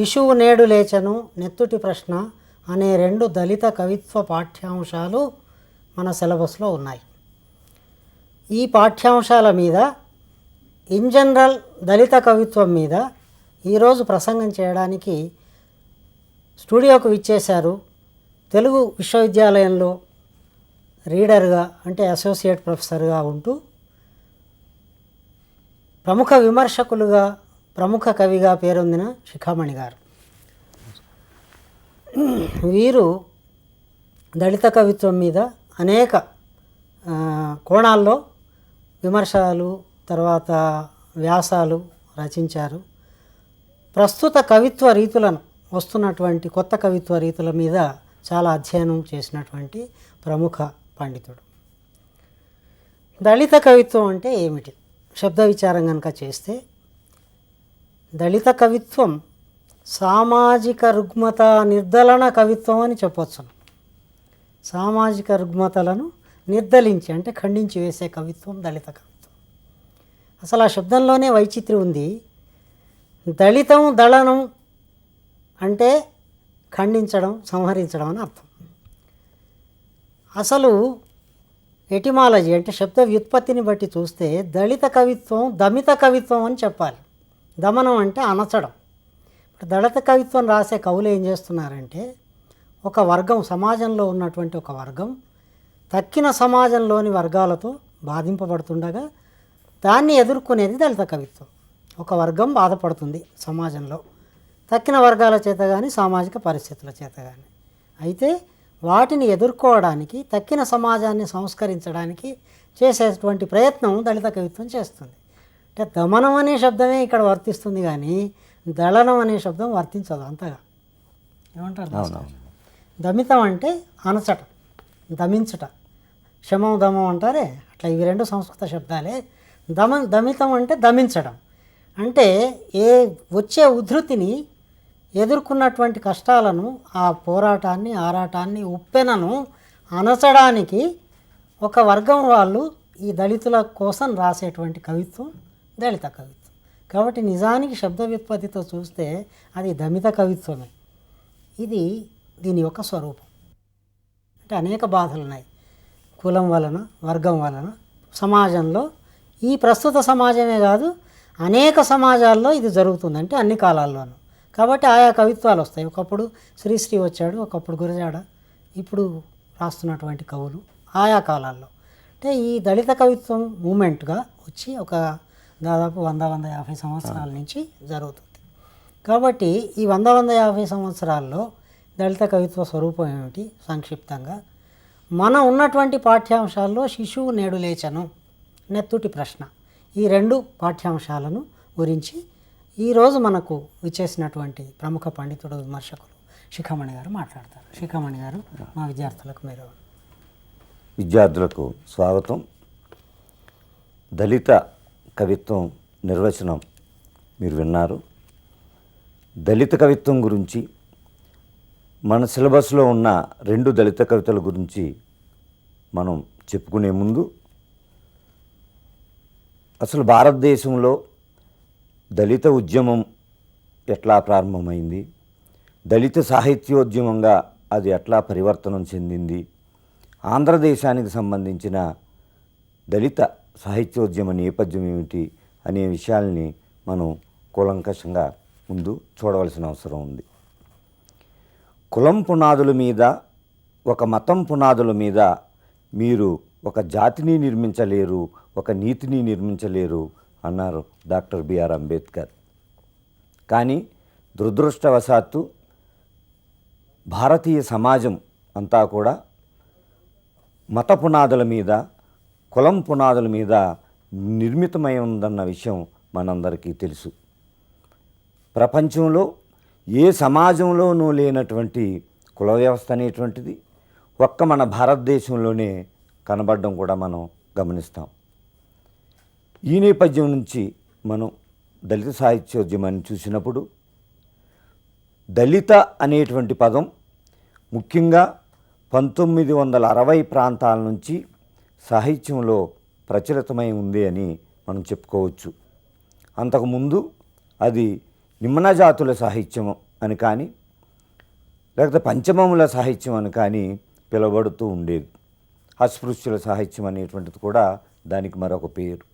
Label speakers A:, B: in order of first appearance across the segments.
A: శిశువు నేడు లేచెను, నెత్తుటి ప్రశ్న అనే 2 దళిత కవిత్వ పాఠ్యాంశాలు మన సిలబస్లో ఉన్నాయి. ఈ పాఠ్యాంశాల మీద ఇన్ జనరల్ దళిత కవిత్వం మీద ఈరోజు ప్రసంగం చేయడానికి స్టూడియోకు విచ్చేశారు. తెలుగు విశ్వవిద్యాలయంలో రీడర్గా అంటే అసోసియేట్ ప్రొఫెసర్గా ఉంటూ ప్రముఖ విమర్శకులుగా ప్రముఖ కవిగా పేరొందిన శిఖామణి గారు. వీరు దళిత కవిత్వం మీద అనేక కోణాల్లో విమర్శలు తర్వాత వ్యాసాలు రచించారు. ప్రస్తుత కవిత్వ రీతులను వస్తున్నటువంటి కొత్త కవిత్వ రీతుల మీద చాలా అధ్యయనం చేసినటువంటి ప్రముఖ పండితుడు. దళిత కవిత్వం అంటే ఏమిటి? శబ్ద విచారం కనుక చేస్తే దళిత కవిత్వం సామాజిక రుగ్మత నిర్దలన కవిత్వం అని చెప్పవచ్చు. సామాజిక రుగ్మతలను నిర్దలించి అంటే ఖండించి వేసే కవిత్వం దళిత కవిత్వం. అసలు ఆ శబ్దంలోనే వైచిత్ర్యం ఉంది. దళితం దళనం అంటే ఖండించడం సంహరించడం అని అర్థం. అసలు ఎటిమాలజీ అంటే శబ్ద వ్యుత్పత్తిని బట్టి చూస్తే దళిత కవిత్వం దమిత కవిత్వం అని చెప్పాలి. దమనం అంటే అణచడం. ఇప్పుడు దళిత కవిత్వం రాసే కవులు ఏం చేస్తున్నారంటే ఒక వర్గం సమాజంలో ఉన్నటువంటి ఒక వర్గం తక్కిన సమాజంలోని వర్గాలతో బాధింపబడుతుండగా దాన్ని ఎదుర్కొనేది దళిత కవిత్వం. ఒక వర్గం బాధపడుతుంది సమాజంలో తక్కిన వర్గాల చేత కానీ సామాజిక పరిస్థితుల చేత కానీ. అయితే వాటిని ఎదుర్కోవడానికి తక్కిన సమాజాన్ని సంస్కరించడానికి చేసేటువంటి ప్రయత్నం దళిత కవిత్వం చేస్తుంది. అంటే దమనం అనే శబ్దమే ఇక్కడ వర్తిస్తుంది కానీ దళనం అనే శబ్దం వర్తించదు అంతగా. ఏమంటారు? దమితం అంటే అనచటం, దమించట. శమం దమం అంటారే అట్లా ఇవి 2 సంస్కృత శబ్దాలే. దమితం అంటే దమించడం. అంటే వచ్చే ఉధృతిని ఎదుర్కొన్నటువంటి కష్టాలను ఆ పోరాటాన్ని ఆరాటాన్ని ఉప్పెనను అనచడానికి ఒక వర్గం వాళ్ళు ఈ దళితుల కోసం రాసేటువంటి కవిత్వం దళిత కవిత్వం. కాబట్టి నిజానికి శబ్ద వ్యుత్పత్తితో చూస్తే అది దమిత కవిత్వమే. ఇది దీని యొక్క స్వరూపం. అంటే అనేక బాధలు ఉన్నాయి కులం వలన వర్గం వలన సమాజంలో. ఈ ప్రస్తుత సమాజమే కాదు అనేక సమాజాల్లో ఇది జరుగుతుంది, అంటే అన్ని కాలాల్లోనూ. కాబట్టి ఆయా కవిత్వాలు వస్తాయి. ఒకప్పుడు శ్రీశ్రీ వచ్చాడు, ఒకప్పుడు గురజాడ, ఇప్పుడు రాస్తున్నటువంటి కవులు ఆయా కాలాల్లో. అంటే ఈ దళిత కవిత్వం మూమెంట్గా వచ్చి ఒక దాదాపు 100-150 సంవత్సరాల నుంచి జరుగుతుంది. కాబట్టి ఈ 100-150 సంవత్సరాల్లో దళిత కవిత్వ స్వరూపం ఏమిటి సంక్షిప్తంగా మనం ఉన్నటువంటి పాఠ్యాంశాల్లో శిశువు నేడు లేచెను, నెత్తుటి ప్రశ్న ఈ 2 పాఠ్యాంశాలను గురించి ఈరోజు మనకు విచ్చేసినటువంటి ప్రముఖ పండితుడు విమర్శకులు శిఖామణి గారు మాట్లాడతారు. శిఖామణి గారు, మా
B: విద్యార్థులకు స్వాగతం. దళిత కవిత్వం నిర్వచనం మీరు విన్నారు. దళిత కవిత్వం గురించి మన సిలబస్లో ఉన్న 2 దళిత కవితల గురించి మనం చెప్పుకునే ముందు అసలు భారతదేశంలో దళిత ఉద్యమం ఎట్లా ప్రారంభమైంది, దళిత సాహిత్యోద్యమంగా అది ఎట్లా పరివర్తనం చెందింది, ఆంధ్రదేశానికి సంబంధించిన దళిత సాహిత్యోద్యమ నేపథ్యం ఏమిటి అనే విషయాల్ని మనం కూలంకషంగా ముందు చూడవలసిన అవసరం ఉంది. కులం పునాదుల మీద, ఒక మతం పునాదుల మీద మీరు ఒక జాతిని నిర్మించలేరు, ఒక నీతిని నిర్మించలేరు అన్నారు డాక్టర్ బిఆర్ అంబేద్కర్. కానీ దురదృష్టవశాత్తు భారతీయ సమాజం అంతా కూడా మత పునాదుల మీద, కులం పునాదుల మీద నిర్మితమై ఉందన్న విషయం మనందరికీ తెలుసు. ప్రపంచంలో ఏ సమాజంలోనూ లేనటువంటి కుల వ్యవస్థ అనేటువంటిది ఒక్క మన భారతదేశంలోనే కనబడడం కూడా మనం గమనిస్తాం. ఈ నేపథ్యం నుంచి మనం దళిత సాహిత్యోద్యమాన్ని చూసినప్పుడు దళిత అనేటువంటి పదం ముఖ్యంగా 1960 ప్రాంతాల నుంచి సాహిత్యంలో ప్రచలితమై ఉంది అని మనం చెప్పుకోవచ్చు. అంతకుముందు అది నిమ్న జాతుల సాహిత్యం అని కానీ లేకపోతే పంచమముల సాహిత్యం అని కానీ పిలువబడుతూ ఉండేది. అస్పృశ్యుల సాహిత్యం అనేటువంటిది కూడా దానికి మరొక పేరు.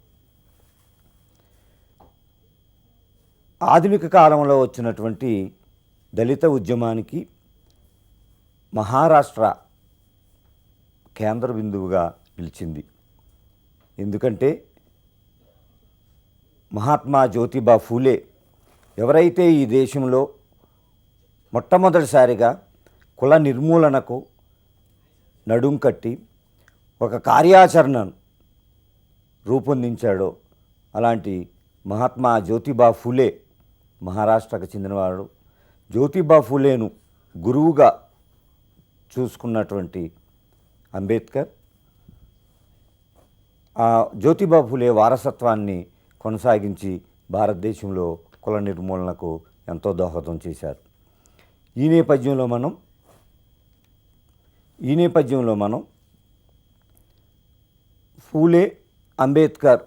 B: ఆధునిక కాలంలో వచ్చినటువంటి దళిత ఉద్యమానికి మహారాష్ట్ర కేంద్ర బిందువుగా నిలిచింది. ఎందుకంటే మహాత్మా జ్యోతిబా ఫూలే ఎవరైతే ఈ దేశంలో మొట్టమొదటిసారిగా కుల నిర్మూలనకు నడుం కట్టి ఒక కార్యాచరణను రూపొందించాడో అలాంటి మహాత్మా జ్యోతిబా ఫూలే మహారాష్ట్రకు చెందినవాడు. జ్యోతిబా ఫూలేను గురువుగా చూసుకున్నటువంటి అంబేద్కర్ ఆ జ్యోతిబా ఫూలే వారసత్వాన్ని కొనసాగించి భారతదేశంలో కుల నిర్మూలనకు ఎంతో దోహదం చేశారు. ఈ నేపథ్యంలో మనం ఫూలే, అంబేద్కర్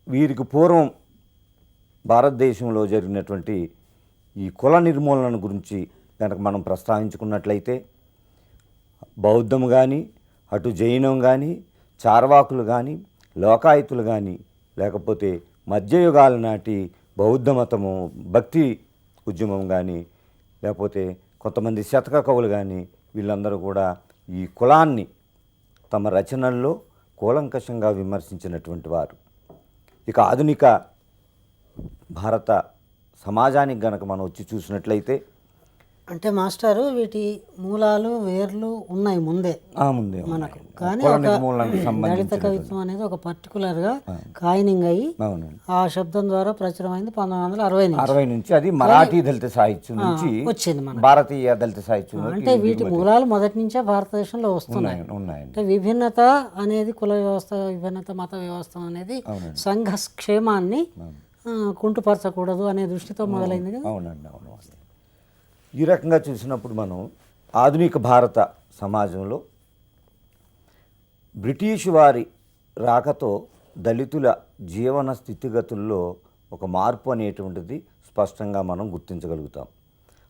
B: వీరికి పూర్వం భారతదేశంలో జరిగినటువంటి ఈ కుల నిర్మూలన గురించి కనుక మనం ప్రస్తావించుకున్నట్లయితే బౌద్ధం కానీ, అటు జైనం కానీ, చార్వాకులు కానీ, లోకాయుతులు కానీ, లేకపోతే మధ్యయుగాల నాటి బౌద్ధ మతము భక్తి ఉద్యమం కానీ, లేకపోతే కొంతమంది శతక కవులు కానీ, వీళ్ళందరూ కూడా ఈ కులాన్ని తమ రచనల్లో కూలంకషంగా విమర్శించినటువంటి వారు. ఇక ఆధునిక భారత సమాజానికి గనక మనం వచ్చి చూసినట్లయితే
A: అంటే మాస్టారు వీటి మూలాలు వేర్లు ఉన్నాయి ముందే
B: ముందే
A: మనకు, కానీ దళిత కవిత్వం అనేది ఒక పర్టికులర్గా కాయినింగ్ అయ్యి ఆ శబ్దం ద్వారా ప్రచురమైంది 1960
B: నుంచి. అది మరాఠీ దళిత సాహిత్యం నుంచి
A: వచ్చింది మన
B: భారతీయ దళిత సాహిత్యం.
A: అంటే వీటి మూలాలు మొదటి నుంచే భారతదేశంలో వస్తున్నాయి. అంటే విభిన్నత అనేది కుల వ్యవస్థ, విభిన్నత మత వ్యవస్థ అనేది సంఘక్షేమాన్ని కుంటుపరచకూడదు అనే దృష్టితో మొదలైంది కదా.
B: అవునండి, అవును. ఈ రకంగా చూసినప్పుడు మనం ఆధునిక భారత సమాజంలో బ్రిటిష్ వారి రాకతో దళితుల జీవన స్థితిగతుల్లో ఒక మార్పు అనేటువంటిది స్పష్టంగా మనం గుర్తించగలుగుతాం.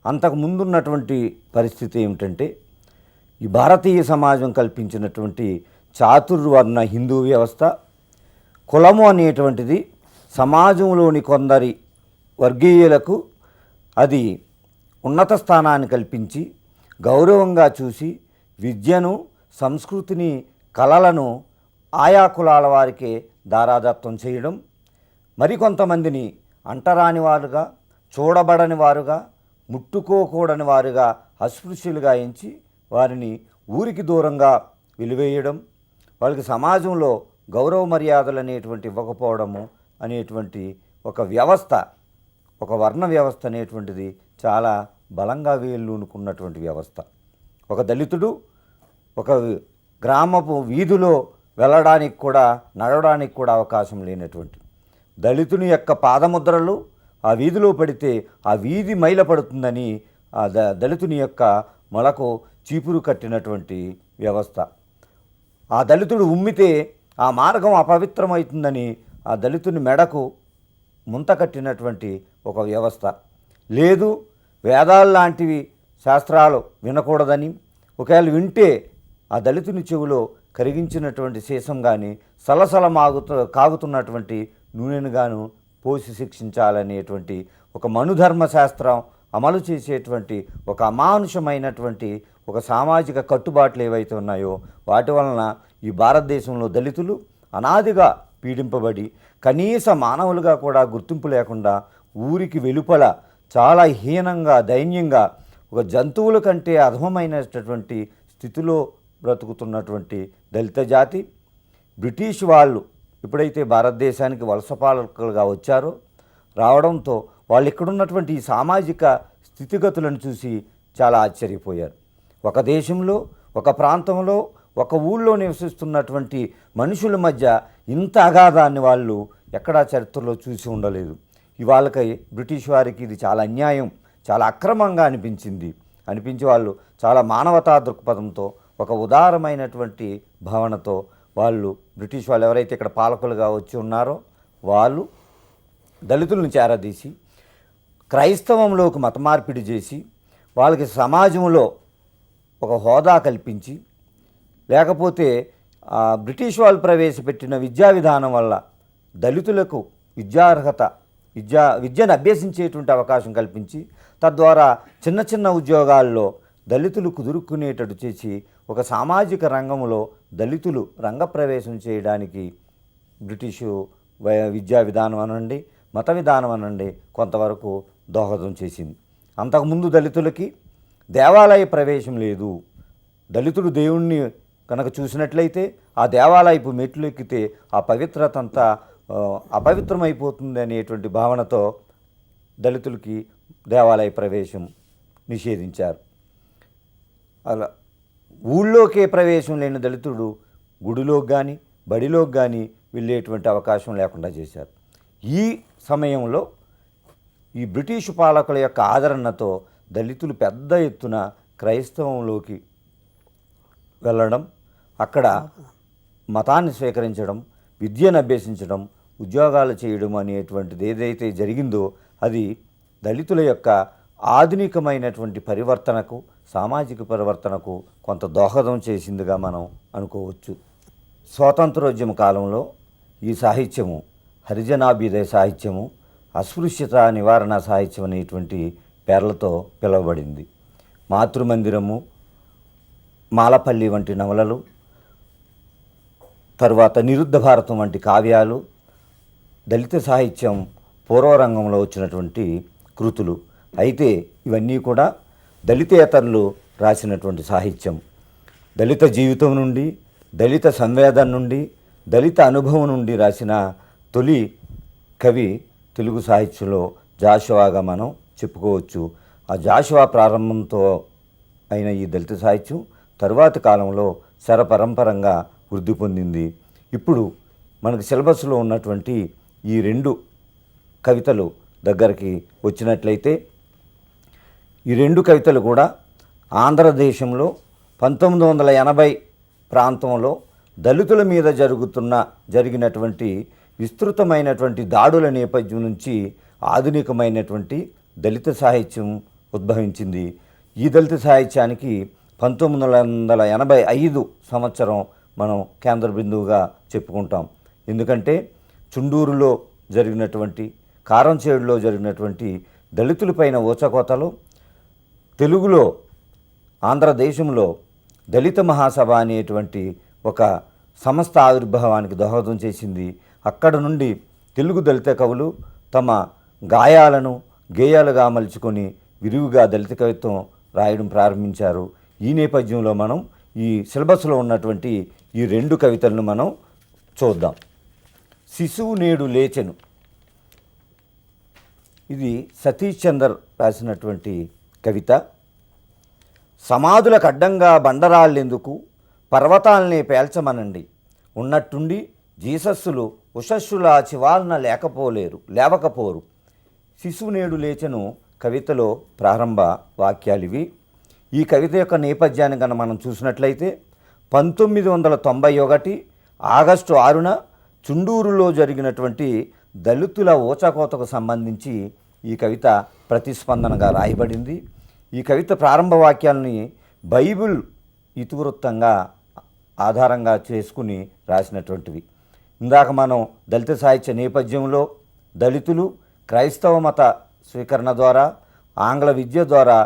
B: అంతకు ముందున్నటువంటి పరిస్థితి ఏమిటంటే ఈ భారతీయ సమాజం కల్పించినటువంటి చాతుర్వర్ణ హిందూ వ్యవస్థ, కులము అనేటువంటిది సమాజంలోని కొందరి వర్గీయులకు అది ఉన్నత స్థానాన్ని కల్పించి గౌరవంగా చూసి విద్యను, సంస్కృతిని, కళలను ఆయా కులాల వారికే దారాదత్తం చేయడం, మరికొంతమందిని అంటరాని వారుగా, చూడబడని వారుగా, ముట్టుకోకూడని వారుగా అస్పృశ్యులుగా ఎంచి వారిని ఊరికి దూరంగా వెలివేయడం, వాళ్ళకి సమాజంలో గౌరవ మర్యాదలు అనేటువంటి ఇవ్వకపోవడము అనేటువంటి ఒక వ్యవస్థ, ఒక వర్ణ వ్యవస్థ అనేటువంటిది చాలా బలంగా వేళ్ళూనుకున్నటువంటి వ్యవస్థ. ఒక దళితుడు ఒక గ్రామపు వీధిలో వెళ్ళడానికి కూడా, నడవడానికి కూడా అవకాశం లేనటువంటి దళితుని యొక్క పాదముద్రలు ఆ వీధిలో పడితే ఆ వీధి మైల పడుతుందని ఆ దళితుని యొక్క మొలకు చీపురు కట్టినటువంటి వ్యవస్థ. ఆ దళితుడు ఉమ్మితే ఆ మార్గం అపవిత్రమవుతుందని ఆ దళితుని మెడకు ముంత కట్టినటువంటి ఒక వ్యవస్థ. లేదు, వేదాలు లాంటివి శాస్త్రాలు వినకూడదని, ఒకవేళ వింటే ఆ దళితుని చెవిలో కరిగించినటువంటి శేషం కానీ, సలసల కాగుతున్నటువంటి నూనెను గాను పోసి శిక్షించాలనేటువంటి ఒక మనుధర్మ శాస్త్రం అమలు చేసేటువంటి ఒక అమానుషమైనటువంటి ఒక సామాజిక కట్టుబాట్లు ఏవైతే ఉన్నాయో వాటి వలన ఈ భారతదేశంలో దళితులు అనాదిగా పీడింపబడి కనీస మానవులుగా కూడా గుర్తింపు లేకుండా ఊరికి వెలుపల చాలా హీనంగా, దైన్యంగా, ఒక జంతువుల కంటే అధమమైనటువంటి స్థితిలో బ్రతుకుతున్నటువంటి దళిత జాతి బ్రిటిష్ వాళ్ళు ఎప్పుడైతే భారతదేశానికి వలస పాలకులుగా వచ్చారో, రావడంతో వాళ్ళు ఇక్కడున్నటువంటి ఈ సామాజిక స్థితిగతులను చూసి చాలా ఆశ్చర్యపోయారు. ఒక దేశంలో, ఒక ప్రాంతంలో, ఒక ఊళ్ళో నివసిస్తున్నటువంటి మనుషుల మధ్య ఇంత అగాధాన్ని వాళ్ళు ఎక్కడా చరిత్రలో చూసి ఉండలేదు. ఇవాళకి బ్రిటిష్ వారికి ఇది చాలా అన్యాయం, చాలా అక్రమంగా అనిపించి వాళ్ళు చాలా మానవతా దృక్పథంతో, ఒక ఉదారమైనటువంటి భావనతో వాళ్ళు బ్రిటిష్ వాళ్ళు ఎవరైతే ఇక్కడ పాలకులుగా వచ్చి ఉన్నారో వాళ్ళు దళితులను చేరదీసి క్రైస్తవంలోకి మత మార్పిడి చేసి వాళ్ళకి సమాజంలో ఒక హోదా కల్పించి, లేకపోతే బ్రిటిష్ వాళ్ళు ప్రవేశపెట్టిన విద్యా విధానం వల్ల దళితులకు విద్యార్హత విద్యను అభ్యసించేటువంటి అవకాశం కల్పించి, తద్వారా చిన్న చిన్న ఉద్యోగాల్లో దళితులు కుదురుకునేటట్టు చేసి ఒక సామాజిక రంగంలో దళితులు రంగప్రవేశం చేయడానికి బ్రిటిషు విద్యా విధానం అనండి, మత విధానం అనండి కొంతవరకు దోహదం చేసింది. అంతకుముందు దళితులకి దేవాలయ ప్రవేశం లేదు. దళితుడు దేవుణ్ణి కనుక చూసినట్లయితే ఆ దేవాలయపు మెట్లు ఎక్కితే ఆ పవిత్రత అంతా అపవిత్రమైపోతుంది అనేటువంటి భావనతో దళితులకి దేవాలయ ప్రవేశం నిషేధించారు. అలా ఊళ్ళోకే ప్రవేశం లేని దళితుడు గుడిలోకి కానీ బడిలోకి కానీ వెళ్ళేటువంటి అవకాశం లేకుండా చేశారు. ఈ సమయంలో ఈ బ్రిటిష్ పాలకుల యొక్క ఆదరణతో దళితులు పెద్ద ఎత్తున క్రైస్తవంలోకి వెళ్ళడం, అక్కడ మతాన్ని స్వీకరించడం, విద్యను అభ్యసించడం, ఉద్యోగాలు చేయడం అనేటువంటిది ఏదైతే జరిగిందో అది దళితుల యొక్క ఆధునికమైనటువంటి పరివర్తనకు, సామాజిక పరివర్తనకు కొంత దోహదం చేసిందిగా మనం అనుకోవచ్చు. స్వాతంత్రోద్యమ కాలంలో ఈ సాహిత్యము హరిజనాభ్యుదయ సాహిత్యము, అస్పృశ్యత నివారణ సాహిత్యం అనేటువంటి పేర్లతో పిలువబడింది. మాతృమందిరము, మాలపల్లి వంటి నవలలు, తరువాత నిరుద్ధ భారతం వంటి కావ్యాలు దళిత సాహిత్యం పూర్వరంగంలో వచ్చినటువంటి కృతులు. అయితే ఇవన్నీ కూడా దళితేతరులు రాసినటువంటి సాహిత్యం. దళిత జీవితం నుండి, దళిత సంవేదన నుండి, దళిత అనుభవం నుండి రాసిన తొలి కవి తెలుగు సాహిత్యంలో జాషువాగా మనం చెప్పుకోవచ్చు. ఆ జాషువా ప్రారంభంతో అయిన ఈ దళిత సాహిత్యం తరువాతి కాలంలో శరపరంపరంగా వృద్ధి పొందింది. ఇప్పుడు మనకు సిలబస్లో ఉన్నటువంటి ఈ రెండు కవితలు దగ్గరికి వచ్చినట్లయితే ఈ రెండు కవితలు కూడా ఆంధ్రదేశంలో 1980 ప్రాంతంలో దళితుల మీద జరిగినటువంటి విస్తృతమైనటువంటి దాడుల నేపథ్యం నుంచి ఆధునికమైనటువంటి దళిత సాహిత్యం ఉద్భవించింది. ఈ దళిత సాహిత్యానికి 1985 సంవత్సరం మనం కేంద్ర బిందువుగా చెప్పుకుంటాం. ఎందుకంటే చుండూరులో జరిగినటువంటి, కారంచేడులో జరిగినటువంటి దళితులపైన ఊచకోతలు తెలుగులో ఆంధ్రదేశంలో దళిత మహాసభ అనేటువంటి ఒక సంస్థ ఆవిర్భావానికి దోహదం చేసింది. అక్కడ నుండి తెలుగు దళిత కవులు తమ గాయాలను గేయాలుగా మలుచుకొని విరివిగా దళిత కవిత్వం రాయడం ప్రారంభించారు. ఈ నేపథ్యంలో మనం ఈ సిలబస్లో ఉన్నటువంటి ఈ రెండు కవితలను మనం చూద్దాం. శిశువు నేడు లేచెను, ఇది సతీష్ చందర్ రాసినటువంటి కవిత. సమాధులకు అడ్డంగా బండరాళ్ళెందుకు, పర్వతాలనే పేల్చమనండి, ఉన్నట్టుండి జీసస్సులు ఉషస్సులా చివాలన లేవకపోరు. శిశువు నేడు లేచెను కవితలో ప్రారంభ వాక్యాలివి. ఈ కవిత యొక్క నేపథ్యాన్ని కనుక మనం చూసినట్లయితే 1991 ఆగస్టు 6న చుండూరులో జరిగినటువంటి దళితుల ఊచకోతకు సంబంధించి ఈ కవిత ప్రతిస్పందనగా రాయబడింది. ఈ కవిత ప్రారంభ వాక్యాలని బైబిల్ ఇతివృత్తంగా ఆధారంగా చేసుకుని రాసినటువంటివి. ఇందాక మనం దళిత సాహిత్య నేపథ్యంలో దళితులు క్రైస్తవ మత స్వీకరణ ద్వారా, ఆంగ్ల విద్య ద్వారా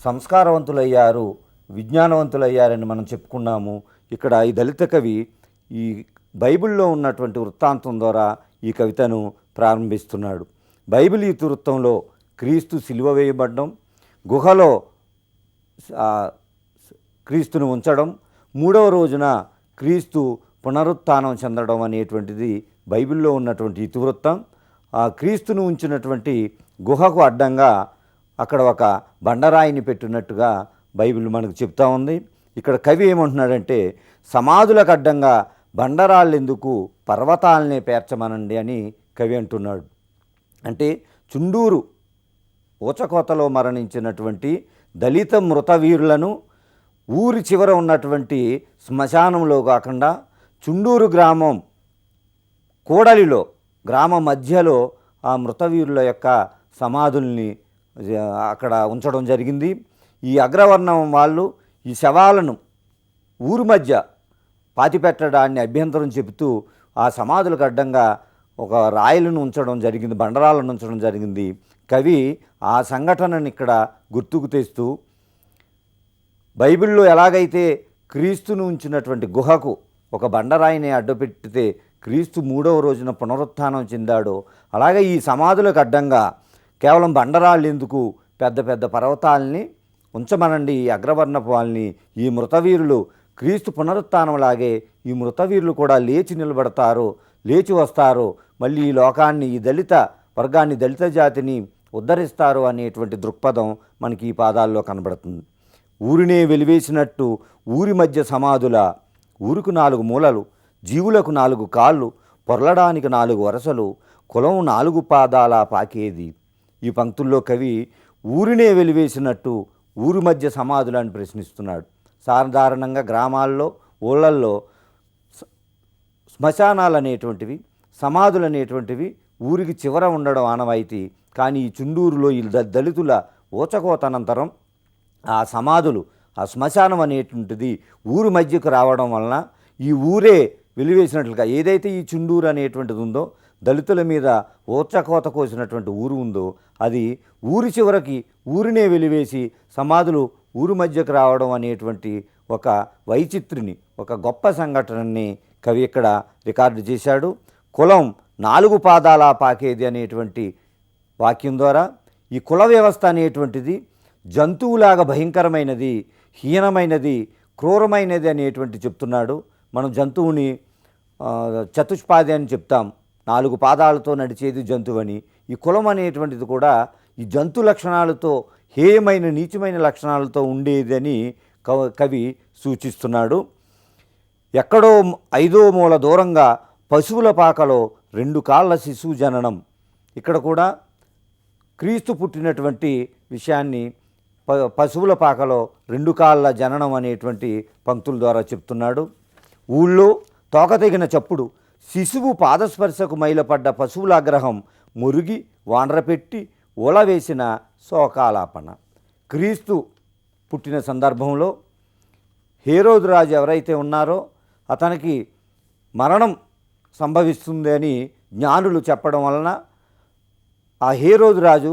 B: సంస్కారవంతులయ్యారు, విజ్ఞానవంతులయ్యారని మనం చెప్పుకున్నాము. ఇక్కడ ఈ దళిత కవి ఈ బైబిల్లో ఉన్నటువంటి వృత్తాంతం ద్వారా ఈ కవితను ప్రారంభిస్తున్నాడు. బైబిల్ ఇతివృత్తంలో క్రీస్తు సిలువ వేయబడడం, గుహలో క్రీస్తును ఉంచడం, 3వ రోజున క్రీస్తు పునరుత్థానం చెందడం అనేటువంటిది బైబిల్లో ఉన్నటువంటి ఇతివృత్తం. ఆ క్రీస్తును ఉంచినటువంటి గుహకు అడ్డంగా అక్కడ ఒక బండరాయిని పెట్టినట్టుగా బైబిల్ మనకు చెప్తా ఉంది. ఇక్కడ కవి ఏమంటున్నాడంటే, సమాధులకు అడ్డంగా బండరాళ్ళెందుకు, పర్వతాలనే పేర్చమనండి అని కవి అంటున్నాడు. అంటే చుండూరు ఊచకోతలో మరణించినటువంటి దళిత మృతవీరులను ఊరి చివర ఉన్నటువంటి శ్మశానంలో కాకుండా చుండూరు గ్రామం కూడలిలో, గ్రామ మధ్యలో ఆ మృతవీరుల యొక్క సమాధుల్ని అక్కడ ఉంచడం జరిగింది. ఈ అగ్రవర్ణం వాళ్ళు ఈ శవాలను ఊరు మధ్య పాతిపెట్టడాన్ని అభ్యంతరం చెబుతూ ఆ సమాధులకు అడ్డంగా ఒక రాయిలను ఉంచడం జరిగింది, బండరాలను ఉంచడం జరిగింది. కవి ఆ సంఘటనని ఇక్కడ గుర్తుకు తెస్తూ బైబిల్లో ఎలాగైతే క్రీస్తును ఉంచినటువంటి గుహకు ఒక బండరాయిని అడ్డుపెట్టితే క్రీస్తు 3వ రోజున పునరుత్థానం చెందాడో, అలాగే ఈ సమాధులకు అడ్డంగా కేవలం బండరాళ్ళు ఎందుకు, పెద్ద పెద్ద పర్వతాలని ఉంచమనండి ఈ అగ్రవర్ణపు వాళ్ళని. ఈ మృతవీరులు క్రీస్తు పునరుత్థానంలాగే ఈ మృతవీరులు కూడా లేచి నిలబడతారు, లేచి వస్తారు, మళ్ళీ ఈ లోకాన్ని, ఈ దళిత వర్గాన్ని, దళిత జాతిని ఉద్ధరిస్తారు అనేటువంటి దృక్పథం మనకి ఈ పాదాల్లో కనబడుతుంది. ఊరినే వెలివేసినట్టు ఊరి మధ్య సమాధుల, ఊరుకు 4 మూలలు, జీవులకు 4 కాళ్ళు, పొర్లడానికి 4 వరసలు, కులం 4 పాదాల పాకేది. ఈ పంక్తుల్లో కవి ఊరినే వెలివేసినట్టు ఊరి మధ్య సమాధులని ప్రశ్నిస్తున్నాడు. సాధారణంగా గ్రామాల్లో, ఊళ్ళల్లో శ్మశానాలు అనేటువంటివి, సమాధులు అనేటువంటివి ఊరికి చివర ఉండడం ఆనవాయితీ. కానీ ఈ చుండూరులో ఈ దళితుల ఊచకోతనంతరం ఆ సమాధులు, ఆ శ్మశానం అనేటువంటిది ఊరు మధ్యకు రావడం వలన ఈ ఊరే వెలివేసినట్లుగా, ఏదైతే ఈ చుండూరు అనేటువంటిది ఉందో, దళితుల మీద ఊచకోత కోసినటువంటి ఊరు ఉందో, అది ఊరి చివరికి ఊరినే వెలివేసి సమాధులు ఊరు మధ్యకు రావడం అనేటువంటి ఒక వైచిత్రిని, ఒక గొప్ప సంఘటనని కవి ఇక్కడ రికార్డు చేశాడు. కులం 4 పాదాల పాకేది అనేటువంటి వాక్యం ద్వారా ఈ కుల వ్యవస్థ అనేటువంటిది జంతువులాగా భయంకరమైనది, హీనమైనది, క్రూరమైనది అనేటువంటి చెప్తున్నాడు. మనం జంతువుని చతుష్పాది అని చెప్తాం, 4 పాదాలతో నడిచేది జంతువని. ఈ కులం అనేటువంటిది కూడా ఈ జంతు లక్షణాలతో, హేయమైన నీచమైన లక్షణాలతో ఉండేదని కవి సూచిస్తున్నాడు. ఎక్కడో 5వ మూల దూరంగా పశువుల పాకలో 2 కాళ్ళ శిశువు జననం. ఇక్కడ కూడా క్రీస్తు పుట్టినటువంటి విషయాన్ని పశువుల పాకలో 2 కాళ్ళ జననం అనేటువంటి పంక్తుల ద్వారా చెప్తున్నాడు. ఊళ్ళో తోక తెగిన చప్పుడు, శిశువు పాదస్పర్శకు మైలపడ్డ పశువుల ఆగ్రహం, మురిగి వాండ్రపెట్టి ఊలవేసిన శోకాలాపన. క్రీస్తు పుట్టిన సందర్భంలో హేరోదు రాజు ఎవరైతే ఉన్నారో అతనికి మరణం సంభవిస్తుంది అని జ్ఞానులు చెప్పడం వలన ఆ హేరోదు రాజు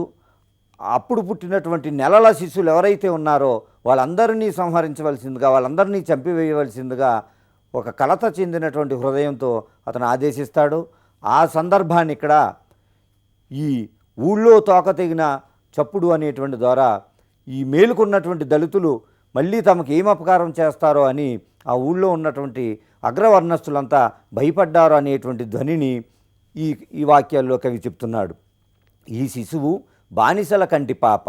B: అప్పుడు పుట్టినటువంటి నెలల శిశువులు ఎవరైతే ఉన్నారో వాళ్ళందరినీ సంహరించవలసిందిగా, వాళ్ళందరినీ చంపివేయవలసిందిగా ఒక కలత చెందినటువంటి హృదయంతో అతను ఆదేశిస్తాడు. ఆ సందర్భాన్ని ఇక్కడ ఈ ఊళ్ళో తోక తెగిన చప్పుడు అనేటువంటి ద్వారా ఈ మేలుకున్నటువంటి దళితులు మళ్ళీ తమకు ఏం అపకారం చేస్తారో అని ఆ ఊళ్ళో ఉన్నటువంటి అగ్రవర్ణస్తులంతా భయపడ్డారు అనేటువంటి ధ్వనిని ఈ వాక్యాల్లో కవి చెప్తున్నాడు. ఈ శిశువు బానిసల కంటి పాప,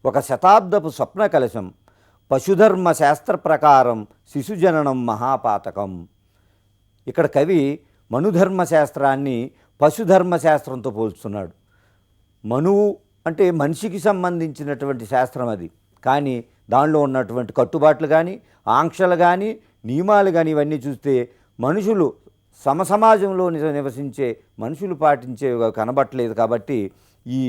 B: ఒక శతాబ్దపు స్వప్న కలశం, పశుధర్మ శాస్త్ర ప్రకారం శిశుజననం మహాపాతకం. ఇక్కడ కవి మనుధర్మ శాస్త్రాన్ని పశుధర్మ శాస్త్రంతో పోల్చుతున్నాడు. మనువు అంటే మనిషికి సంబంధించినటువంటి శాస్త్రం అది, కానీ దానిలో ఉన్నటువంటి కట్టుబాట్లు కానీ, ఆంక్షలు కానీ, నియమాలు కానీ ఇవన్నీ చూస్తే మనుషులు సమసమాజంలో నివసించే మనుషులు పాటించేవిగా కనబట్టలేదు. కాబట్టి ఈ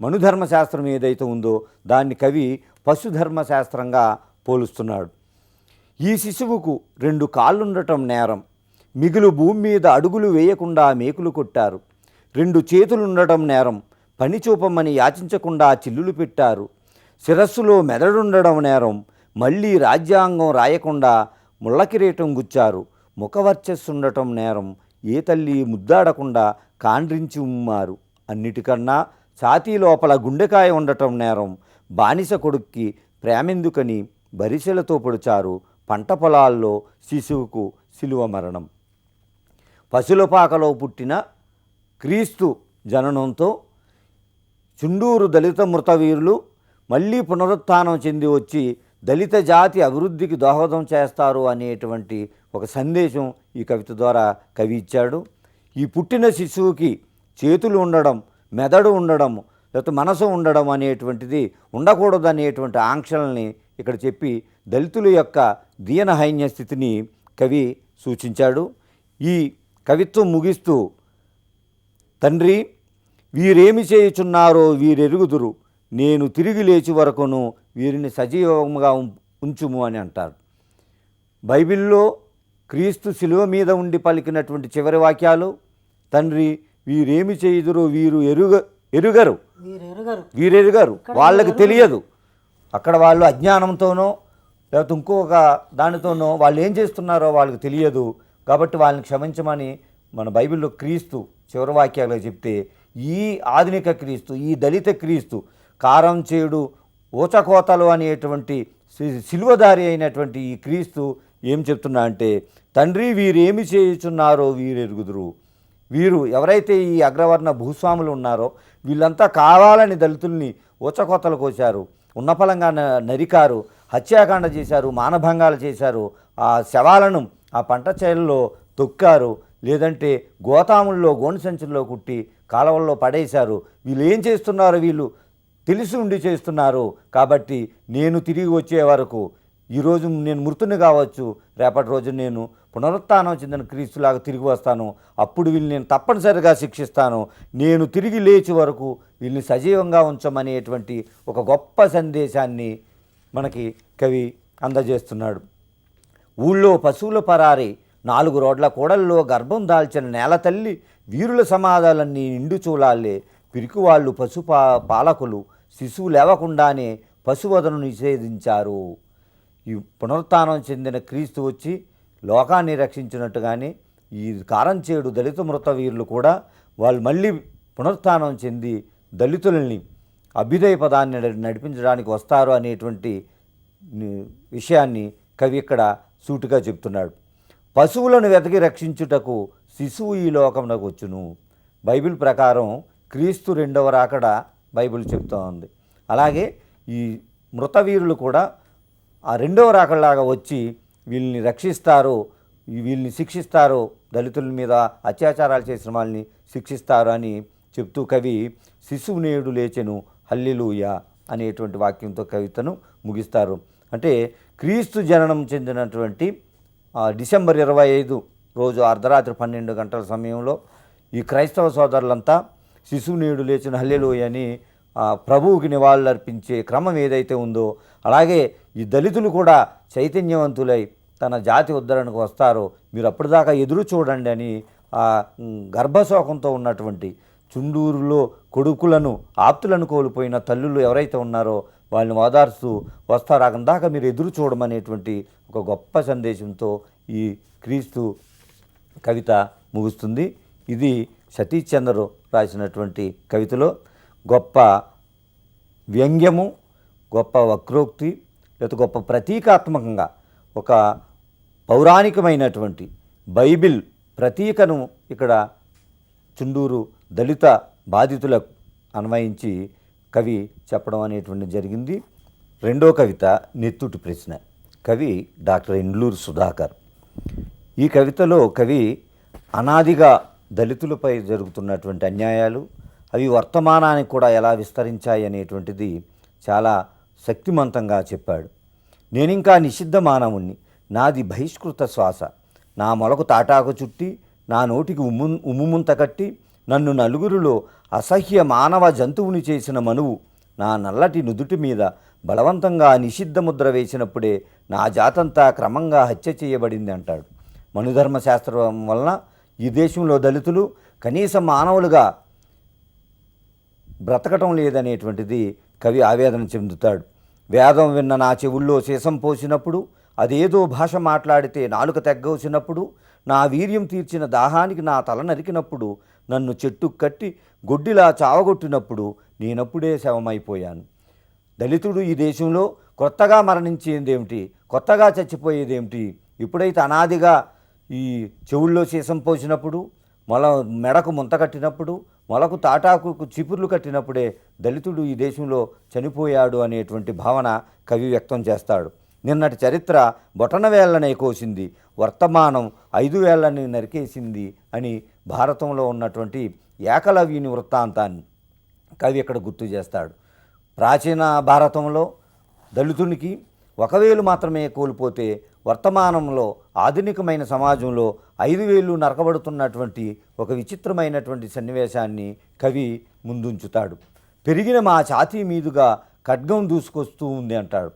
B: మనుధర్మశాస్త్రం ఏదైతే ఉందో దాన్ని కవి పశుధర్మశాస్త్రంగా పోలుస్తున్నాడు. ఈ శిశువుకు 2 కాళ్ళుండటం నేరం, మిగులు భూమి మీద అడుగులు వేయకుండా మేకులు కొట్టారు. 2 చేతులుండటం నేరం, పని చూపమని యాచించకుండా చిల్లులు పెట్టారు. శిరస్సులో మెదడుండడం నేరం, మళ్ళీ రాజ్యాంగం రాయకుండా ముళ్ళకిరీటం గుచ్చారు. ముఖవర్చస్సుండటం నేరం, ఏ తల్లి ముద్దాడకుండా కాండ్రించి ఉమ్మారు. అన్నిటికన్నా ఛాతీ లోపల గుండెకాయ ఉండటం నేరం, బానిస కొడుక్కి ప్రేమెందుకని బరిసెలతో పొడిచారు. పంట పొలాల్లో శిశువుకు శిలువ మరణం. పశులపాకలో పుట్టిన క్రీస్తు జననంతో చుండూరు దళిత మృతవీరులు మళ్ళీ పునరుత్థానం చెంది వచ్చి దళిత జాతి అభివృద్ధికి దోహదం చేస్తారు అనేటువంటి ఒక సందేశం ఈ కవిత ద్వారా కవి ఇచ్చాడు. ఈ పుట్టిన శిశువుకి చేతులు ఉండడం, మెదడు ఉండడం, లేకపోతే మనసు ఉండడం అనేటువంటిది ఉండకూడదు అనేటువంటి ఆంక్షల్ని ఇక్కడ చెప్పి దళితుల యొక్క దీనహైన్య స్థితిని కవి సూచించాడు. ఈ కవిత్వం ముగిస్తూ, తండ్రి, వీరేమి చేయుచున్నారో వీరెరుగుదురు, నేను తిరిగి లేచి వరకును వీరిని సజీవంగా ఉంచుము అని అంటారు. బైబిల్లో క్రీస్తు శిలువ మీద ఉండి పలికినటువంటి చివరి వాక్యాలు, తండ్రి వీరేమి చేయుదురో ఎరుగరు వీరెరుగరు, వాళ్ళకి తెలియదు. అక్కడ వాళ్ళు అజ్ఞానంతోనో లేకపోతే ఇంకొక దానితోనో వాళ్ళు ఏం చేస్తున్నారో వాళ్ళకి తెలియదు. కాబట్టి వాళ్ళని క్షమించమని మన బైబిల్లో క్రీస్తు చివరి వాక్యాలు చెప్తే, ఈ ఆధునిక క్రీస్తు, ఈ దళిత క్రీస్తు, కారం చేడు ఊచకోతలు అనేటువంటి సిలువదారి అయినటువంటి ఈ క్రీస్తు ఏం చెప్తున్నా అంటే, తండ్రి వీరేమి చేయుచున్నారో వీరెరుగుదురు. వీరు ఎవరైతే ఈ అగ్రవర్ణ భూస్వాములు ఉన్నారో వీళ్ళంతా కావాలని దళితుల్ని ఊచకోతలు కోశారు, ఉన్నపలంగా నరికారు, హత్యాకాండ చేశారు, మానభంగాలు చేశారు, ఆ శవాలను ఆ పంట చేలలో తొక్కారు, లేదంటే గోతాముల్లో గోను సంచుల్లో కుట్టి కాలువల్లో పడేశారు. వీళ్ళు ఏం చేస్తున్నారు? వీళ్ళు తెలిసి ఉండి చేస్తున్నారు. కాబట్టి నేను తిరిగి వచ్చే వరకు, ఈరోజు నేను మృతుని కావచ్చు, రేపటి రోజు నేను పునరుత్థానం చెందిన క్రీస్తులాగా తిరిగి వస్తాను. అప్పుడు వీళ్ళని నేను తప్పనిసరిగా శిక్షిస్తాను. నేను తిరిగి లేచి వరకు వీళ్ళని సజీవంగా ఉంచమనేటువంటి ఒక గొప్ప సందేశాన్ని మనకి కవి అందజేస్తున్నాడు. ఊళ్ళో పశువుల పరారి 4 రోడ్ల కూడల్లో గర్భం దాల్చిన నేల తల్లి వీరుల సమాధాలన్నీ నిండు చూలాలే, పిరికివాళ్ళు పాలకులు శిశువు లేవకుండానే పశువదను నిషేధించారు. ఈ పునరుత్థానం చెందిన క్రీస్తు వచ్చి లోకాన్ని రక్షించినట్టుగానే ఈ కారంచేడు దళిత మృత వీరులు కూడా వాళ్ళు మళ్ళీ పునరుత్థానం చెంది దళితులని అభ్యుదయ పదాన్ని నడిపించడానికి వస్తారు అనేటువంటి విషయాన్ని కవి ఇక్కడ సూటిగా చెప్తున్నాడు. పశువులను వెతకి రక్షించుటకు శిశువు ఈ లోకమునకు వచ్చును. బైబిల్ ప్రకారం క్రీస్తు 2వ రాకడ బైబిల్ చెప్తూ ఉంది. అలాగే ఈ మృతవీరులు కూడా ఆ 2వ రాకడలాగా వచ్చి వీళ్ళని రక్షిస్తారు, వీళ్ళని శిక్షిస్తారు, దళితుల మీద అత్యాచారాలు చేసిన వాళ్ళని శిక్షిస్తారు అని చెప్తూ కవి శిశువు నేడు లేచెను హల్లెలూయా అనేటువంటి వాక్యంతో కవితను ముగిస్తారు. అంటే క్రీస్తు జననం చెందినటువంటి డిసెంబర్ 25 రోజు అర్ధరాత్రి 12 గంటల సమయంలో ఈ క్రైస్తవ సోదరులంతా శిశువు నేడు లేచిన హల్లెలూయా అని ప్రభువుకి నివాళులర్పించే క్రమం ఏదైతే ఉందో, అలాగే ఈ దళితులు కూడా చైతన్యవంతులై తన జాతి ఉద్ధరణకు వస్తారో మీరు అప్పటిదాకా ఎదురు చూడండి అని గర్భశోకంతో ఉన్నటువంటి చుండూరులో కొడుకులను ఆప్తులను కోల్పోయిన తల్లులు ఎవరైతే ఉన్నారో వాళ్ళని ఓదార్స్తూ వస్తారు, అందాక మీరు ఎదురు చూడమనేటువంటి ఒక గొప్ప సందేశంతో ఈ క్రీస్తు కవిత ముగుస్తుంది. ఇది సతీష్ చంద్ర రాసినటువంటి కవితలో గొప్ప వ్యంగ్యము, గొప్ప వక్రోక్తి, లేదా గొప్ప ప్రతీకాత్మకంగా ఒక పౌరాణికమైనటువంటి బైబిల్ ప్రతీకను ఇక్కడ చుండూరు దళిత బాధితులకు అన్వయించి కవి చెప్పడం అనేటువంటి జరిగింది. 2వ కవిత నెత్తుటి ప్రశ్న. కవి డాక్టర్ ఇండ్లూరు సుధాకర్. ఈ కవితలో కవి అనాదిగా దళితులపై జరుగుతున్నటువంటి అన్యాయాలు, అవి వర్తమానానికి కూడా ఎలా విస్తరించాయి అనేటువంటిది చాలా శక్తిమంతంగా చెప్పాడు. నేనింకా నిషిద్ధ మానవుణ్ణి, నాది బహిష్కృత శ్వాస, నా మొలకు తాటాకు చుట్టి నా నోటికి ఉమ్ముముంత కట్టి నన్ను నలుగురిలో అసహ్య మానవ జంతువుని చేసిన మనువు నా నల్లటి నుదుటి మీద బలవంతంగా నిషిద్ధ ముద్ర వేసినప్పుడే నా జాతంతా క్రమంగా హత్య చేయబడింది అంటాడు. మనుధర్మశాస్త్రం వలన ఈ దేశంలో దళితులు కనీసం మానవులుగా బ్రతకటం లేదనేటువంటిది కవి ఆవేదన చెందుతాడు. వేదం విన్న నా చెవుల్లో సీసం పోసినప్పుడు, అదేదో భాష మాట్లాడితే నాలుక తెగ్గవసినప్పుడు, నా వీర్యం తీర్చిన దాహానికి నా తల నరికినప్పుడు, నన్ను చెట్టు కట్టి గొడ్డిలా చావగొట్టినప్పుడు నేనప్పుడే శవమైపోయాను. దళితుడు ఈ దేశంలో కొత్తగా మరణించేదేమిటి, కొత్తగా చచ్చిపోయేదేమిటి? ఎప్పుడైతే అనాదిగా ఈ చెవుల్లో సీసం పోసినప్పుడు, మెడకు ముంత కట్టినప్పుడు, మొలకు తాటాకు చిపుర్లు కట్టినప్పుడే దళితుడు ఈ దేశంలో చనిపోయాడు అనేటువంటి భావన కవి వ్యక్తం చేస్తాడు. నిన్నటి చరిత్ర బొటన వేళ్ళనే కోసింది, వర్తమానం 5 వేళ్ళని నరికేసింది అని భారతంలో ఉన్నటువంటి ఏకలవ్యుని వృత్తాంతాన్ని కవి ఇక్కడ గుర్తు చేస్తాడు. ప్రాచీన భారతంలో దళితునికి 1 వేలు మాత్రమే కోల్పోతే వర్తమానంలో ఆధునికమైన సమాజంలో 5 వేలు నరకబడుతున్నటువంటి ఒక విచిత్రమైనటువంటి సన్నివేశాన్ని కవి ముందుంచుతాడు. పెరిగిన మా ఛాతీ మీదుగా ఖడ్గం దూసుకొస్తూ ఉంది అంటాడు.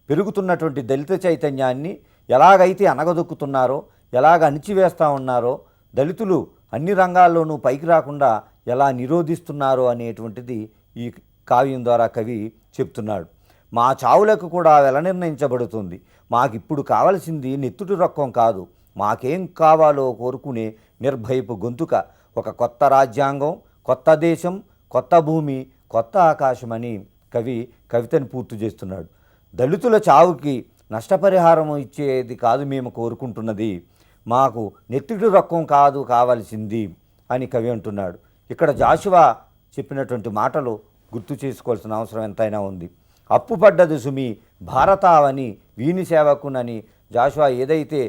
B: పెరుగుతున్నటువంటి దళిత చైతన్యాన్ని ఎలాగైతే అనగదొక్కుతున్నారో, ఎలాగ అణిచివేస్తూ ఉన్నారో, దళితులు అన్ని రంగాల్లోనూ పైకి రాకుండా ఎలా నిరోధిస్తున్నారో అనేటువంటిది ఈ కావ్యం ద్వారా కవి చెప్తున్నాడు. మా చావులకు కూడా వెల నిర్ణయించబడుతుంది. మాకిప్పుడు కావలసింది నెత్తుటి రొక్కం కాదు, మాకేం కావాలో కోరుకునే నిర్భయపు గొంతుక, ఒక కొత్త రాజ్యాంగం, కొత్త దేశం, కొత్త భూమి, కొత్త ఆకాశం అని కవి కవితను పూర్తి చేస్తున్నాడు. దళితుల చావుకి నష్టపరిహారం ఇచ్చేది కాదు మేము కోరుకుంటున్నది, మాకు నెత్తుటి రొక్కం కాదు కావాల్సింది అని కవి అంటున్నాడు. ఇక్కడ జాషువా చెప్పినటువంటి మాటలు గుర్తు చేసుకోవాల్సిన అవసరం ఎంతైనా ఉంది. అప్పుపడ్డది సుమి భారతావని వీని సేవకునని జాషువా ఏదైతే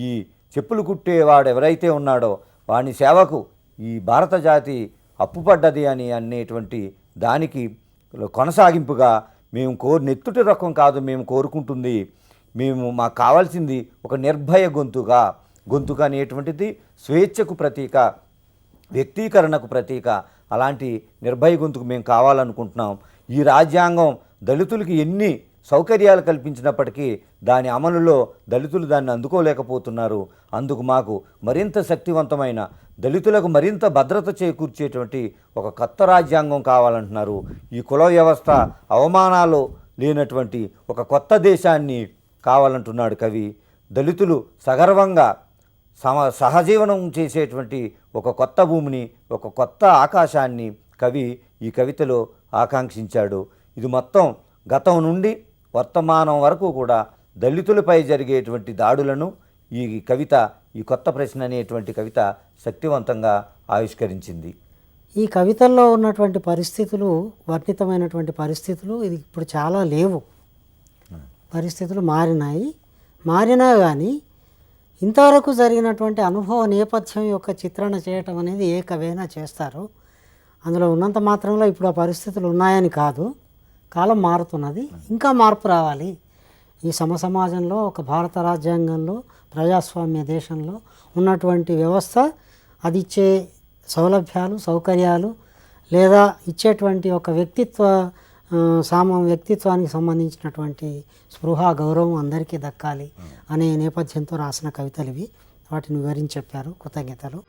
B: ఈ చెప్పులు కుట్టేవాడు ఎవరైతే ఉన్నాడో వాని సేవకు ఈ భారత జాతి అప్పుపడ్డది అని అనేటువంటి దానికి కొనసాగింపుగా మేము నెత్తుటి రకం కాదు మేము కోరుకుంటుంది, మాకు కావాల్సింది ఒక నిర్భయ గొంతుక అనేటువంటిది స్వేచ్ఛకు ప్రతీక, వ్యక్తీకరణకు ప్రతీక. అలాంటి నిర్భయ గొంతుకు మేము కావాలనుకుంటున్నాం. ఈ రాజ్యాంగం దళితులకి ఎన్ని సౌకర్యాలు కల్పించినప్పటికీ దాని అమలులో దళితులు దాన్ని అందుకోలేకపోతున్నారు. అందుకు మాకు మరింత శక్తివంతమైన, దళితులకు మరింత భద్రత చేకూర్చేటువంటి ఒక కొత్త రాజ్యాంగం కావాలంటున్నారు. ఈ కుల వ్యవస్థ అవమానాలు లేనటువంటి ఒక కొత్త దేశాన్ని కావాలంటున్నాడు కవి. దళితులు సగర్వంగా సహజీవనం చేసేటువంటి ఒక కొత్త భూమిని, ఒక కొత్త ఆకాశాన్ని కవి ఈ కవితలో ఆకాంక్షించాడు. ఇది మొత్తం గతం నుండి వర్తమానం వరకు కూడా దళితులపై జరిగేటువంటి దాడులను ఈ కొత్త ప్రశ్న అనేటువంటి కవిత శక్తివంతంగా ఆవిష్కరించింది.
A: ఈ కవితల్లో ఉన్నటువంటి పరిస్థితులు, వర్ణితమైనటువంటి పరిస్థితులు ఇది ఇప్పుడు చాలా లేవు. పరిస్థితులు మారినా కానీ ఇంతవరకు జరిగినటువంటి అనుభవ నేపథ్యం యొక్క చిత్రణ చేయటం అనేది ఏ కవైనా చేస్తారు. అందులో ఉన్నంత మాత్రంలో ఇప్పుడు ఆ పరిస్థితులు ఉన్నాయని కాదు, కాలం మారుతున్నది, ఇంకా మార్పు రావాలి. ఈ సమసమాజంలో, ఒక భారత రాజ్యాంగంలో, ప్రజాస్వామ్య దేశంలో ఉన్నటువంటి వ్యవస్థ అది ఇచ్చే సౌలభ్యాలు, సౌకర్యాలు లేదా ఇచ్చేటువంటి ఒక వ్యక్తిత్వానికి సంబంధించినటువంటి స్పృహ, గౌరవం అందరికీ దక్కాలి అనే నేపథ్యంతో రాసిన కవితలు ఇవి. వాటిని వివరించి చెప్పారు. కృతజ్ఞతలు.